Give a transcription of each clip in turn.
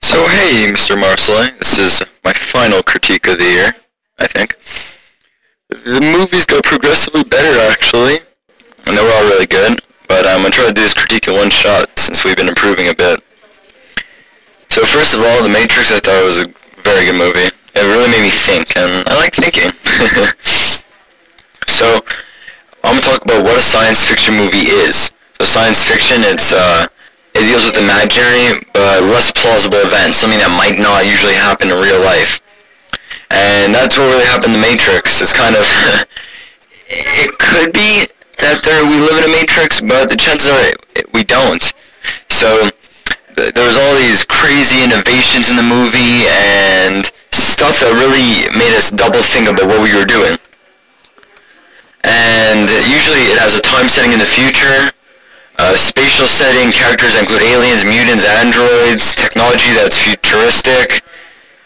So hey, Mr. Marcelli, this is my final critique of the year, I think. The movies go progressively better, actually, and they were all really good, but I'm going to try to do this critique in one shot, since we've been improving a bit. So first of all, The Matrix I thought was a very good movie. It really made me think, and I like thinking. So, I'm going to talk about what a science fiction movie is. So science fiction, it deals with imaginary, but less plausible events, something that might not usually happen in real life. And that's what really happened in The Matrix. It's kind of, it could be that we live in a Matrix, but the chances are we don't. So, there was all these crazy innovations in the movie, and stuff that really made us double think about what we were doing. And usually it has a time setting in the future, spatial setting, characters include aliens, mutants, androids, technology that's futuristic,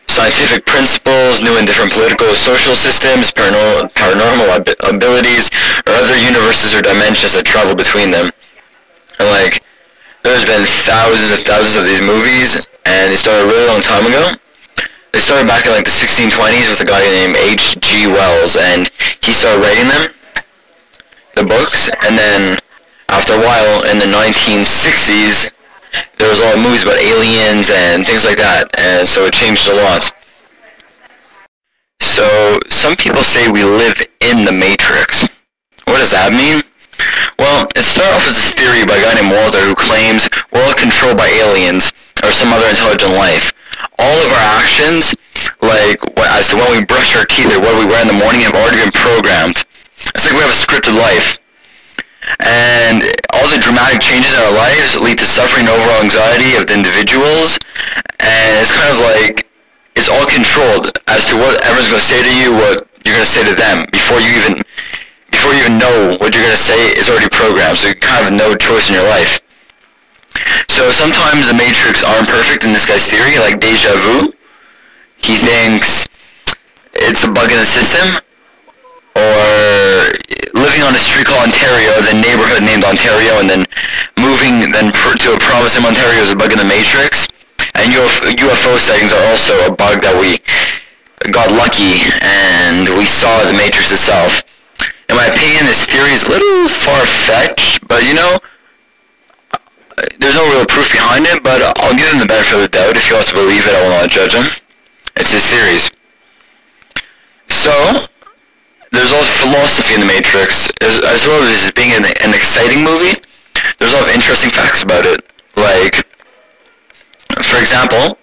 scientific principles, new and different political social systems, paranormal abilities, or other universes or dimensions that travel between them. And there's been thousands of these movies, and they started a really long time ago. They started back in the 1620s with a guy named H.G. Wells, and he started writing them, the books, and then after a while, in the 1960s, there was a lot of movies about aliens and things like that, and so it changed a lot. So, some people say we live in the Matrix. What does that mean? Well, it started off as a theory by a guy named Walter who claims we're all controlled by aliens or some other intelligent life. All of our actions, as to when we brush our teeth or what we wear in the morning, have already been programmed. It's like we have a scripted life. And all the dramatic changes in our lives lead to suffering and overall anxiety of the individuals, and it's kind of it's all controlled as to what everyone's going to say to you, what you're going to say to them. Before you even know what you're going to say, it's already programmed, so you kind of have no choice in your life. So sometimes the Matrix aren't perfect in this guy's theory, like deja vu. He thinks it's a bug in the system, or living on a street called Ontario, the neighborhood named Ontario, and then moving to a province in Ontario is a bug in the Matrix. And UFO sightings are also a bug that we got lucky and we saw the Matrix itself. In my opinion, this theory is a little far-fetched, but there's no real proof behind it, but I'll give him the benefit of the doubt. If he wants to believe it, I will not judge him. It's his theories. So, there's also philosophy in The Matrix, as well as being an exciting movie. There's a lot of interesting facts about it. For example,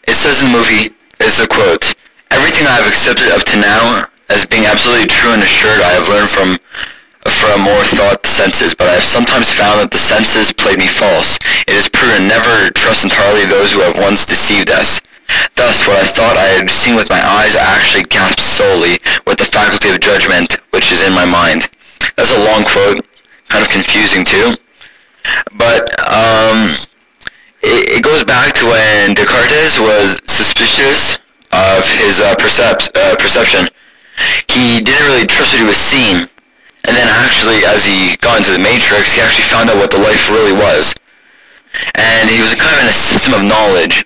it says in the movie, it's a quote, "Everything I have accepted up to now as being absolutely true and assured I have learned from more thought senses, but I have sometimes found that the senses played me false. It is prudent never to trust entirely those who have once deceived us. Thus, what I thought I had seen with my eyes, I actually gasped solely with the faculty of judgment which is in my mind." That's a long quote, kind of confusing too. But it goes back to when Descartes was suspicious of his perception. He didn't really trust what he was seeing. And then actually, as he got into the Matrix, he actually found out what the life really was. And he was kind of in a system of knowledge.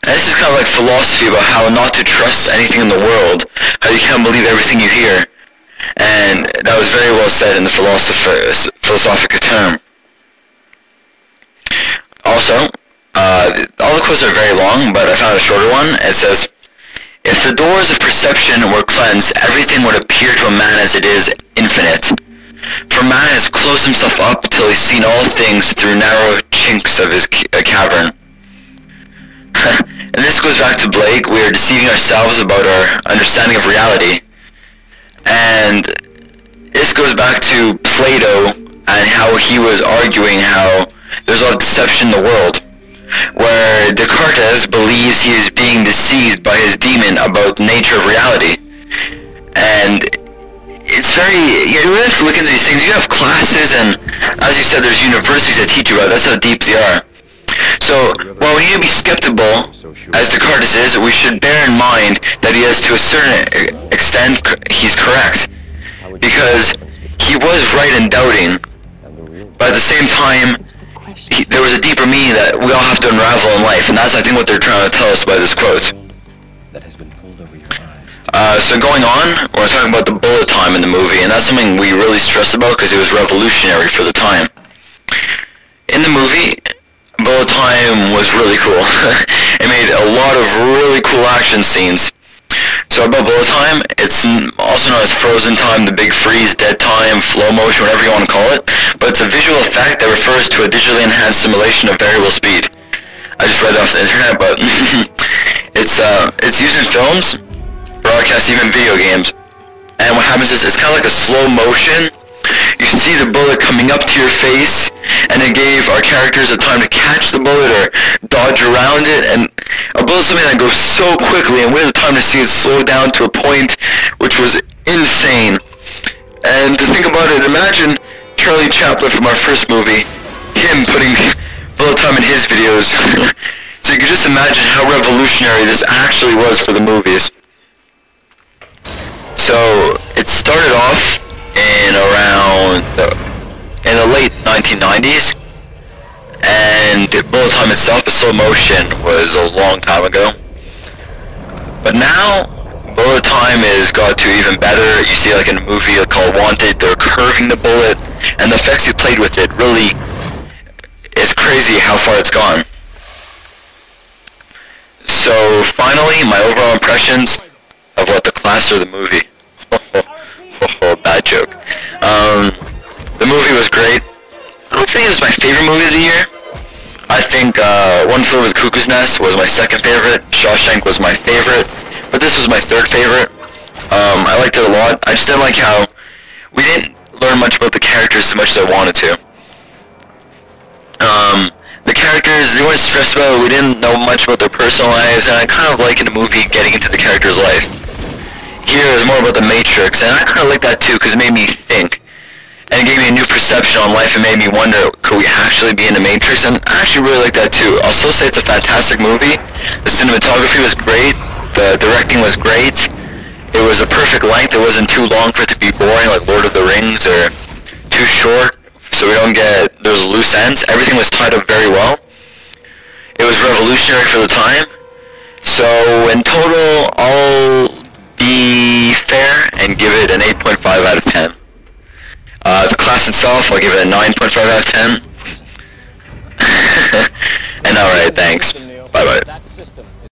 And this is kind of like philosophy about how not to trust anything in the world, how you can't believe everything you hear. And that was very well said in the philosophical term. Also, all the quotes are very long, but I found a shorter one. It says, "If the doors of perception were cleansed, everything would appear to a man as it is infinite. For man has closed himself up till he's seen all things through narrow chinks of his cavern." And this goes back to Blake. We are deceiving ourselves about our understanding of reality. And this goes back to Plato and how he was arguing how there's a lot of deception in the world, where Descartes believes he is being deceived by his demon about the nature of reality. And it's you really have to look into these things. You have classes, and as you said, there's universities that teach you about it. That's how deep they are. So, while we need to be skeptical, as Descartes is, we should bear in mind that he has, to a certain extent, he's correct. Because he was right in doubting, but at the same time, there was a deeper meaning that we all have to unravel in life, and that's, I think, what they're trying to tell us by this quote. That has been pulled over your eyes. So going on, we're talking about the bullet time in the movie, and that's something we really stress about because it was revolutionary for the time. In the movie, bullet time was really cool. It made a lot of really cool action scenes. So about bullet time, it's also known as frozen time, the big freeze, dead time, flow motion, whatever you want to call it, but it's a visual effect that refers to a digitally enhanced simulation of variable speed. I just read it off the internet, but it's used in films, broadcasts, even video games. And what happens is it's kind of like a slow motion. You see the bullet coming up to your face, and it gave our characters a time to catch the bullet or dodge around it, and a bullet is something that goes so quickly, and we had the time to see it slow down to a point which was insane. And to think about it, imagine Charlie Chaplin from our first movie, him putting bullet time in his videos. So you can just imagine how revolutionary this actually was for the movies. So it started off in the late 1990s, and bullet time itself, the slow motion, was a long time ago. But now, bullet time has got to even better. You see, like in a movie called Wanted, they're curving the bullet, and the effects you played with it really is crazy how far it's gone. So finally, my overall impressions of what the class or the movie. Bad joke. The movie was great. I don't think it was my favorite movie of the year. I think One Flew Over the Cuckoo's Nest was my second favorite. Shawshank was my favorite, but this was my third favorite. I liked it a lot. I just didn't like how we didn't learn much about the characters as much as I wanted to. The characters, they weren't stressed about it. We didn't know much about their personal lives, and I kind of like in a movie getting into the character's life. Here is more about the Matrix, and I kind of like that too because it made me think. And it gave me a new perception on life and made me wonder, could we actually be in the Matrix? And I actually really like that too. I'll still say it's a fantastic movie. The cinematography was great. The directing was great. It was a perfect length. It wasn't too long for it to be boring like Lord of the Rings, or too short so we don't get those loose ends. Everything was tied up very well. It was revolutionary for the time. So in total, I'll be fair and give it an 8.5 out of 10. The class itself, I'll give it a 9.5 out of 10. And alright, thanks. Bye bye.